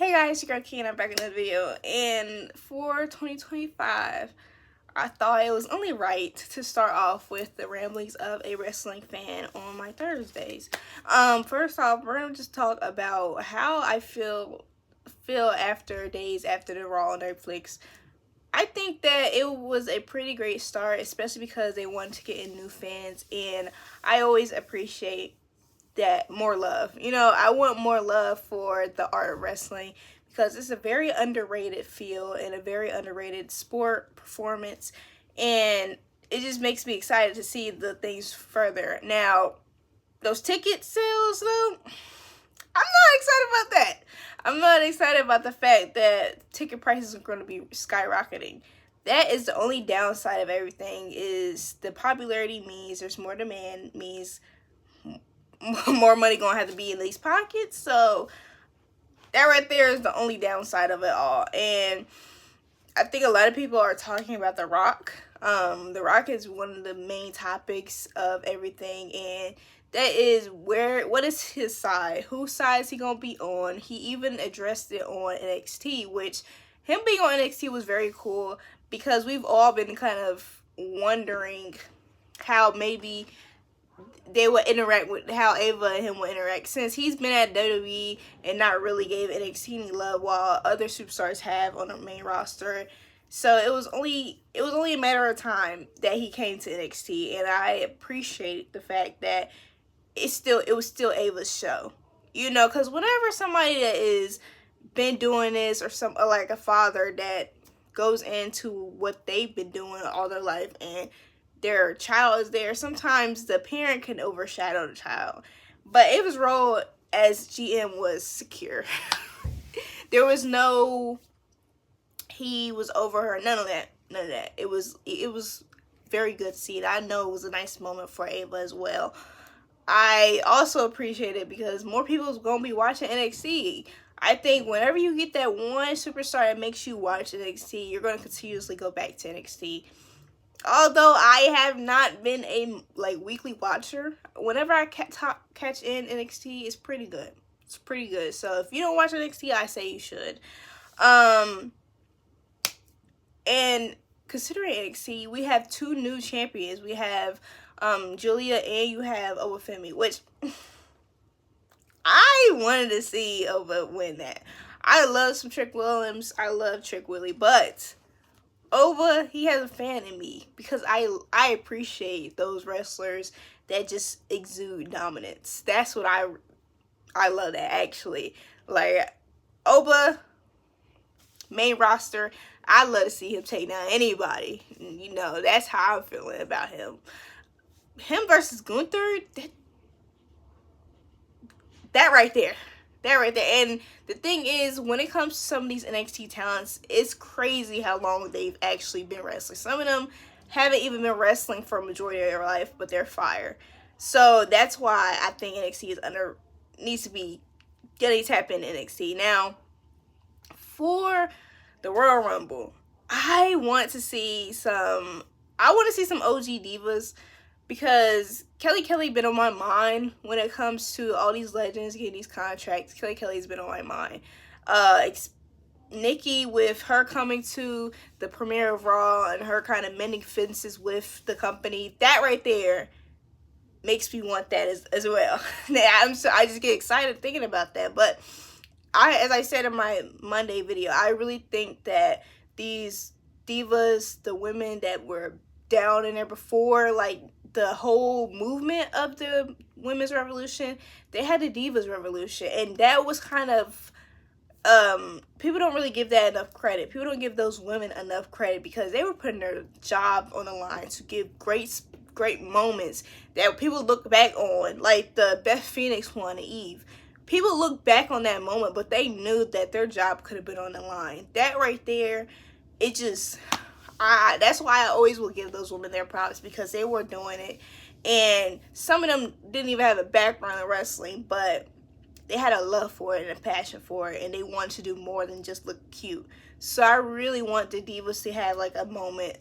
Hey guys, your girl Key and I'm back in the video, and for 2025 I thought it was only right to start off with the ramblings of a wrestling fan on my Thursdays. First off, we're gonna just talk about how I feel after days after the Raw on Netflix. I think that it was a pretty great start, especially because they wanted to get in new fans, and I always appreciate that more love. I want more love for the art of wrestling because it's a very underrated field and a very underrated sport performance, and it just makes me excited to see the things further. Now, those ticket sales though, I'm not excited about that. I'm not excited about the fact that ticket prices are going to be skyrocketing. That is the only downside of everything. Is the popularity means there's more demand, means more money gonna have to be in these pockets. So that right there is the only downside of it all. And I think a lot of people are talking about The Rock. The Rock is one of the main topics of everything, and that is what is his side? Whose side is he gonna be on? He even addressed it on NXT, which him being on NXT was very cool because we've all been kind of wondering how maybe they would interact with how Ava and him would interact, since he's been at WWE and not really gave NXT any love while other superstars have on the main roster. So it was only a matter of time that he came to NXT, and I appreciate the fact that it was still Ava's show. Because whenever somebody that is been doing this, or like a father that goes into what they've been doing all their life and their child is there, sometimes the parent can overshadow the child. But Ava's role as GM was secure. There was no he was over her, none of that. It was very good to see it. I know it was a nice moment for Ava as well. I also appreciate it because more people is gonna be watching NXT. I think whenever you get that one superstar that makes you watch NXT, you're gonna continuously go back to NXT. Although I have not been a weekly watcher, whenever I catch in NXT, it's pretty good. It's pretty good. So if you don't watch NXT, I say you should. And considering NXT, we have two new champions. We have Julia, and you have Obafemi, which I wanted to see Oba win that. I love some Trick Williams. I love Trick Willie, but Ova, he has a fan in me because I appreciate those wrestlers that just exude dominance. That's what I love that, actually. Like, Ova, main roster, I love to see him take down anybody. That's how I'm feeling about him. Him versus Gunther, that right there. And the thing is, when it comes to some of these NXT talents, it's crazy how long they've actually been wrestling. Some of them haven't even been wrestling for a majority of their life, but they're fire. So that's why I think NXT needs to be getting tap in NXT. Now, for the Royal Rumble, I want to see some OG divas, because Kelly been on my mind when it comes to all these legends getting these contracts. Kelly's been on my mind. Nikki, with her coming to the premiere of Raw and her kind of mending fences with the company, that right there makes me want that as well. I just get excited thinking about that. But as I said in my Monday video, I really think that these divas, the women that were down in there before, like the whole movement of the women's revolution, they had the divas revolution, and that was kind of people don't really give that enough credit. People don't give those women enough credit because they were putting their job on the line to give great moments that people look back on, like the Beth Phoenix one and Eve. People look back on that moment, but they knew that their job could have been on the line. That right there, it just, that's why I always will give those women their props, because they were doing it. And some of them didn't even have a background in wrestling, but they had a love for it and a passion for it, and they wanted to do more than just look cute. So I really want the divas to have like a moment,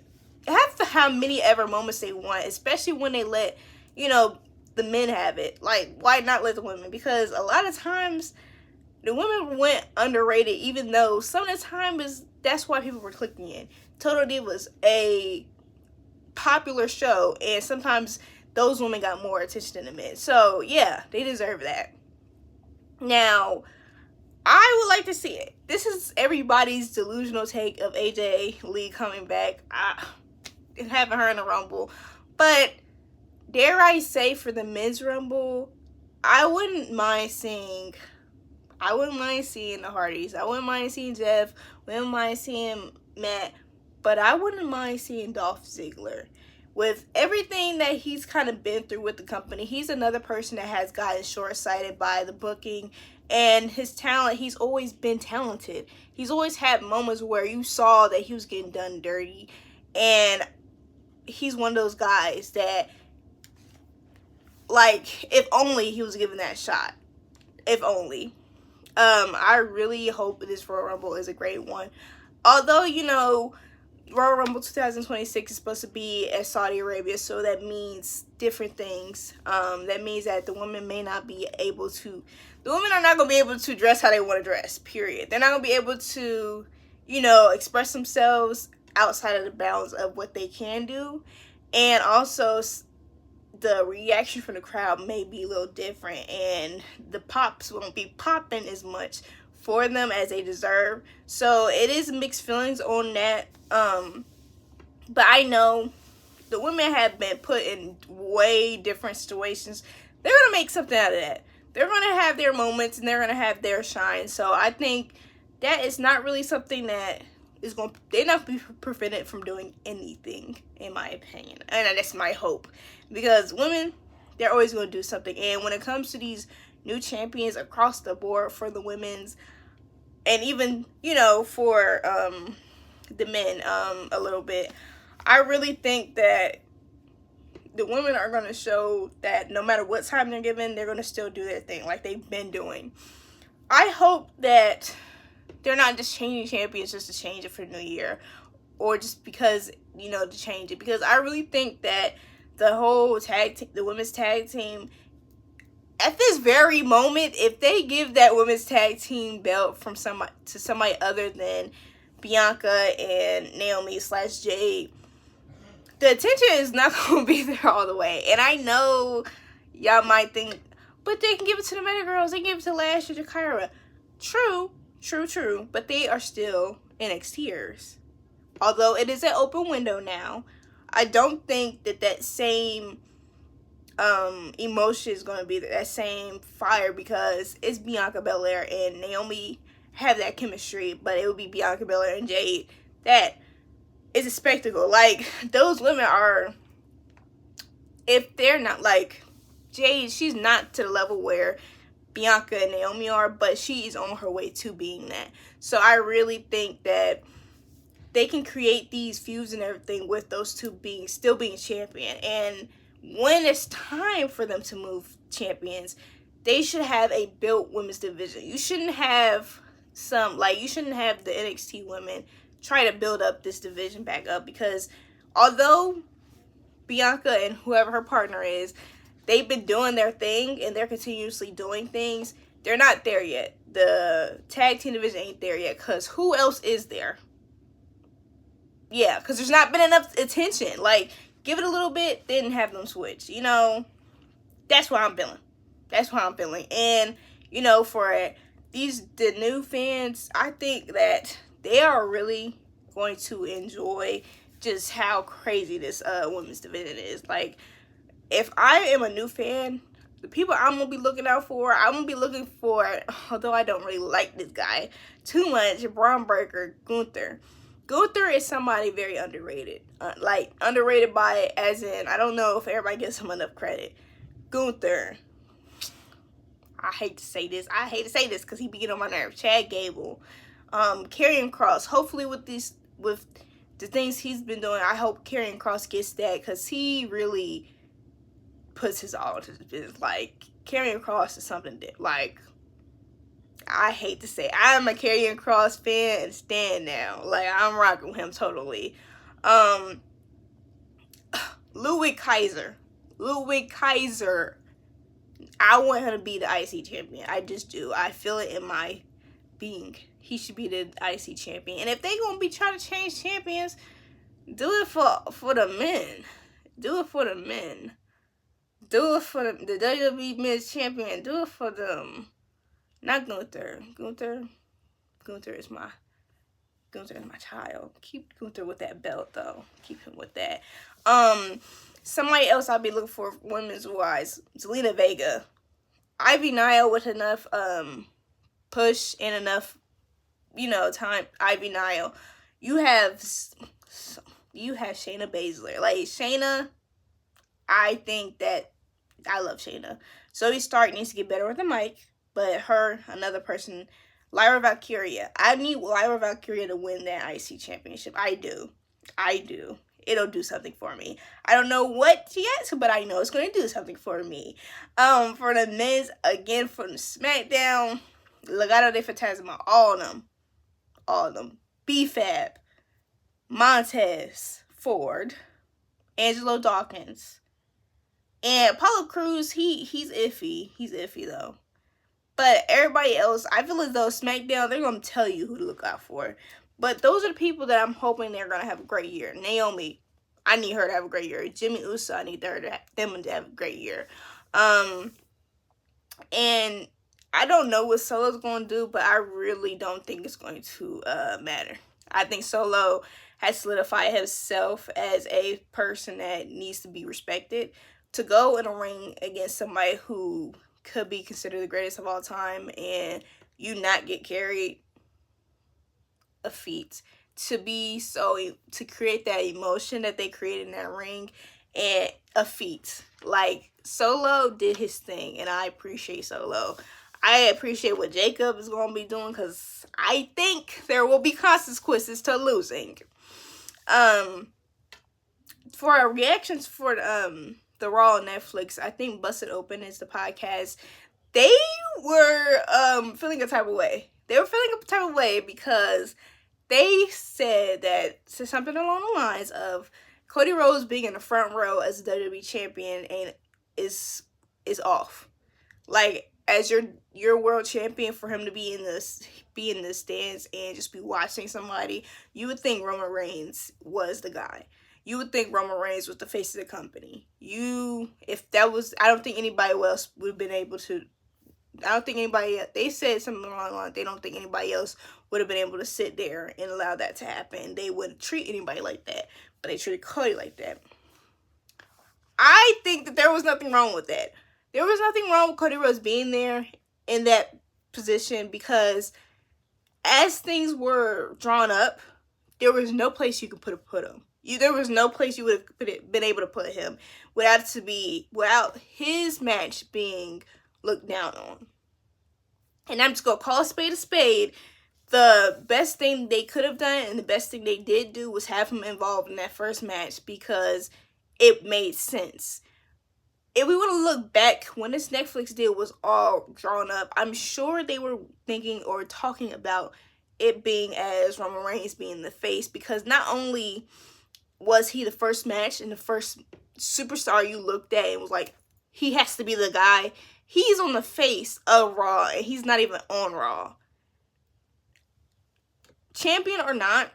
have to have many ever moments they want, especially when they let the men have it. Like, why not let the women? Because a lot of times The women went underrated, even though some of the time that's why people were clicking in. Total Divas, a popular show, and sometimes those women got more attention than the men. So yeah, they deserve that. Now, I would like to see it. This is everybody's delusional take of AJ Lee coming back. I haven't heard in the Rumble, but dare I say, for the men's Rumble, I wouldn't mind seeing the Hardys. I wouldn't mind seeing Jeff. Wouldn't mind seeing Matt. But I wouldn't mind seeing Dolph Ziggler. With everything that he's kind of been through with the company, he's another person that has gotten short-sighted by the booking and his talent. He's always been talented. He's always had moments where you saw that he was getting done dirty. And he's one of those guys that, like, if only he was given that shot. If only. I really hope this Royal Rumble is a great one. Although, you know, Royal Rumble 2026 is supposed to be at Saudi Arabia, so that means different things. That means that the women may not be able to, the women are not going to be able to dress how they want to dress, period. They're not going to be able to, you know, express themselves outside of the bounds of what they can do. And also, the reaction from the crowd may be a little different, and the pops won't be popping as much for them as they deserve. So it is mixed feelings on that. But I know the women have been put in way different situations. They're gonna make something out of that. They're gonna have their moments and they're gonna have their shine. So I think that is not really something that is going, they're not be prevented from doing anything, in my opinion. And that's my hope, because women, they're always going to do something. And when it comes to these new champions across the board for the women's, and even, you know, for the men a little bit, I really think that the women are going to show that no matter what time they're given, they're going to still do their thing like they've been doing. I hope that they're not just changing champions just to change it for the new year, or just because, you know, to change it. Because I really think that the whole the women's tag team, at this very moment, if they give that women's tag team belt from somebody to somebody other than Bianca and Naomi / Jade, the attention is not going to be there all the way. And I know y'all might think, but they can give it to the Meta Girls, they can give it to Lash or Jakira. True. But they are still NXTers. Although it is an open window now, I don't think that same emotion is going to be there, that same fire, because it's Bianca Belair and Naomi have that chemistry, but it would be Bianca Belair and Jade. That is a spectacle. Like, those women are, if they're not, like, Jade, she's not to the level where Bianca and Naomi are, but she is on her way to being that. So I really think that they can create these feuds and everything with those two still being champion. And when it's time for them to move champions, they should have a built women's division. You shouldn't have you shouldn't have the NXT women try to build up this division back up, because although Bianca and whoever her partner is, they've been doing their thing and they're continuously doing things, they're not there yet. The tag team division ain't there yet, because who else is there? Yeah, because there's not been enough attention. Like, give it a little bit, then have them switch. You know, that's what I'm feeling. And, you know, for the new fans, I think that they are really going to enjoy just how crazy this women's division is. Like, if I am a new fan, the people I'm going to be looking out for, I'm going to be looking for, although I don't really like this guy too much, Braun Breaker, Gunther. Gunther is somebody very underrated. Underrated by, as in, I don't know if everybody gives him enough credit. Gunther. I hate to say this because he be getting on my nerves. Chad Gable. Karrion Kross. Hopefully with the things he's been doing, I hope Karrion Kross gets that, because he really puts his all into this business. Like, Karrion Kross is something that, like, I hate to say, I'm a Karrion Kross fan and stand now. Like, I'm rocking with him totally. Ludwig Kaiser. I want him to be the IC champion. I just do. I feel it in my being. He should be the IC champion. And if they gonna be trying to change champions, do it for the men. Do it for the men. Do it for the WWE Men's Champion. Do it for them. Not Gunther. Gunther is my child. Keep Gunther with that belt though. Keep him with that. Somebody else I'll be looking for women's wise. Zelina Vega. Ivy Nile with enough push and enough, time. Ivy Nile. You have Shayna Baszler. Like Shayna, I think that I love Shayna. Zoe Stark needs to get better with the mic, but her, another person, Lyra Valkyria. I need Lyra Valkyria to win that IC championship. I do. It'll do something for me. I don't know what yet, but I know it's going to do something for me. For the men's, again, from SmackDown, Legado de Fantasma, all of them. B-Fab, Montez Ford, Angelo Dawkins, and Apollo Crews. He's iffy. He's iffy though. But everybody else, I feel as though SmackDown, they're gonna tell you who to look out for. But those are the people that I'm hoping they're gonna have a great year. Naomi, I need her to have a great year. Jimmy Uso, I need them to have a great year. And I don't know what Solo's going to do, but I really don't think it's going to matter. I think Solo has solidified himself as a person that needs to be respected. To go in a ring against somebody who could be considered the greatest of all time and you not get carried, a feat. To create that emotion that they created in that ring, and a feat. Like, Solo did his thing, and I appreciate Solo. I appreciate what Jacob is going to be doing, because I think there will be consequences to losing. For our reactions for the Raw on Netflix, I think Busted Open is the podcast. They were feeling a type of way. They were feeling a type of way because they said something along the lines of Cody Rhodes being in the front row as the WWE champion and is off. Like, as your world champion, for him to be in the stands and just be watching somebody, you would think Roman Reigns was the guy. You would think Roman Reigns was the face of the company. I don't think anybody else would have been able to. They said something along the line. They don't think anybody else would have been able to sit there and allow that to happen. They wouldn't treat anybody like that, but they treated Cody like that. I think that there was nothing wrong with that. There was nothing wrong with Cody Rhodes being there in that position, because as things were drawn up, there was no place you could put him. There was no place you would have been able to put him without his match being looked down on. And I'm just going to call a spade. The best thing they could have done and the best thing they did do was have him involved in that first match, because it made sense. If we want to look back when this Netflix deal was all drawn up, I'm sure they were thinking or talking about it being as Roman Reigns being the face, because not only was he the first match and the first superstar you looked at and was like, he has to be the guy. He's on the face of Raw, and he's not even on Raw. Champion or not,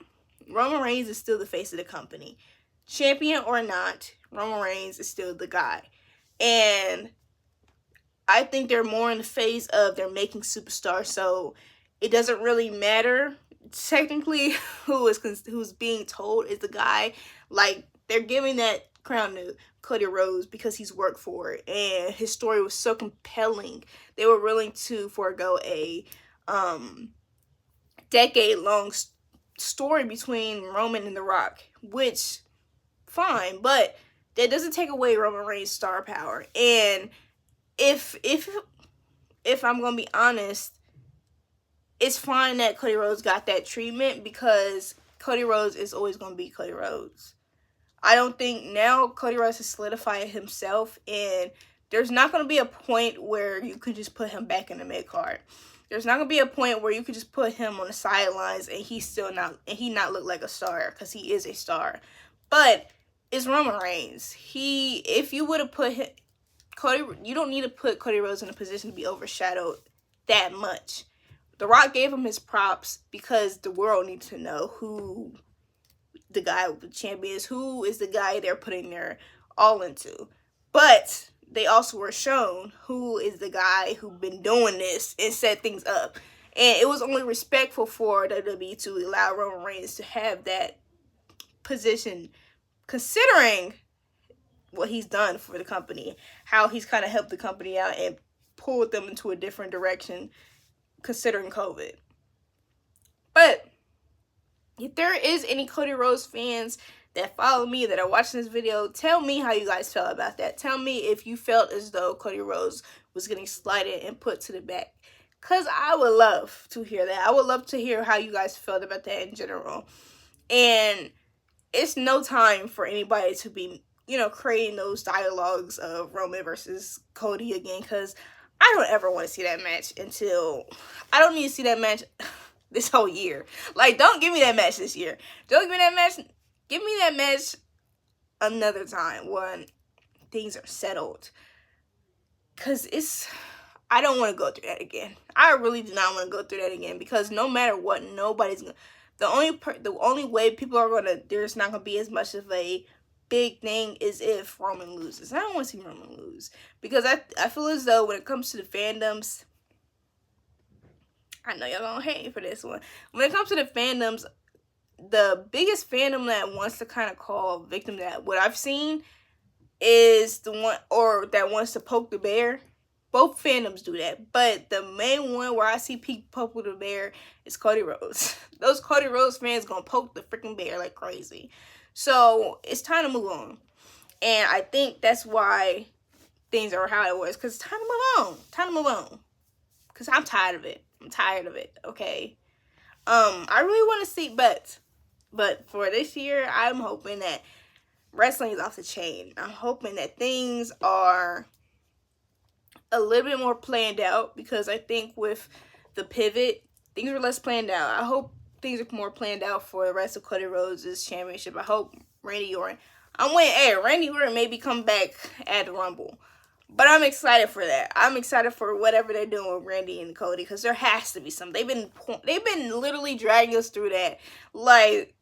Roman Reigns is still the face of the company. Champion or not, Roman Reigns is still the guy. And I think they're more in the phase of they're making superstars, so it doesn't really matter technically who's being told is the guy. Like, they're giving that crown to Cody Rhodes because he's worked for it, and his story was so compelling. They were willing to forego a decade-long story between Roman and The Rock, which, fine, but that doesn't take away Roman Reigns' star power. And if I'm gonna be honest, it's fine that Cody Rhodes got that treatment, because Cody Rhodes is always gonna be Cody Rhodes. I don't think now Cody Rhodes has solidified himself, and there's not gonna be a point where you could just put him back in the mid card. There's not gonna be a point where you could just put him on the sidelines and he not look like a star, because he is a star. But it's Roman Reigns. If you would have put him, you don't need to put Cody Rhodes in a position to be overshadowed that much. The Rock gave him his props because the world needs to know who the guy with the champion is, who is the guy they're putting their all into. But they also were shown who is the guy who's been doing this and set things up. And it was only respectful for WWE to allow Roman Reigns to have that position, considering what he's done for the company, how he's kind of helped the company out and pulled them into a different direction, considering COVID. But if there is any Cody Rhodes fans that follow me that are watching this video, tell me how you guys felt about that. Tell me if you felt as though Cody Rhodes was getting slighted and put to the back. Because I would love to hear that. I would love to hear how you guys felt about that in general. And it's no time for anybody to be, you know, creating those dialogues of Roman versus Cody again. Because I don't ever want to see that match until... I don't need to see that match this whole year. Like, don't give me that match this year. Don't give me that match. Give me that match another time when things are settled. Because I don't want to go through that again. I really do not want to go through that again. Because no matter what, nobody's going to... The only way people are going to... There's not going to be as much of a big thing is if Roman loses. I don't want to see Roman lose. Because I feel as though when it comes to the fandoms... I know y'all gonna hate me for this one. When it comes to the fandoms, the biggest fandom that wants to kind of call victim that what I've seen is the one, or that wants to poke the bear. Both fandoms do that. But the main one where I see people poke the bear is Cody Rhodes. Those Cody Rhodes fans gonna poke the freaking bear like crazy. So it's time to move on. And I think that's why things are how it was. Because it's time to move on. Time to move on. Because I'm tired of it. I'm tired of it, okay? I really want to see, but for this year, I'm hoping that wrestling is off the chain. I'm hoping that things are a little bit more planned out, because I think with the pivot, things were less planned out. I hope things are more planned out for the rest of Cody Rhodes' championship. I hope Randy Orton maybe come back at the Rumble. But I'm excited for that. I'm excited for whatever they're doing with Randy and Cody, because there has to be something. They've been literally dragging us through that. Like,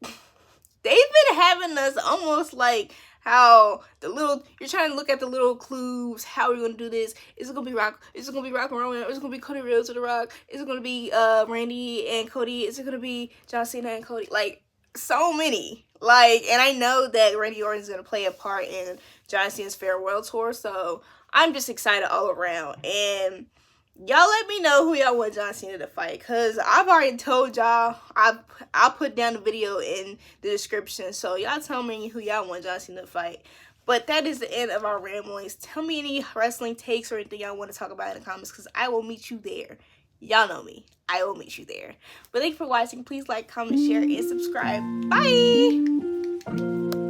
they've been having us almost like how you're trying to look at the little clues. How are we gonna do this? Is it gonna be Rock? Is it gonna be Rock and Roman? Or is it gonna be Cody Rhodes with the Rock? Is it gonna be Randy and Cody? Is it gonna be John Cena and Cody? Like, so many. Like, and I know that Randy Orton's gonna play a part in John Cena's farewell tour, so I'm just excited all around. And y'all let me know who y'all want John Cena to fight, because I've already told y'all. I'll put down the video in the description, so y'all tell me who y'all want John Cena to fight. But that is the end of our ramblings. Tell me any wrestling takes or anything y'all want to talk about in the comments, because I will meet you there. Y'all know me. I will meet you there. But thank you for watching. Please like, comment, share, and subscribe. Bye!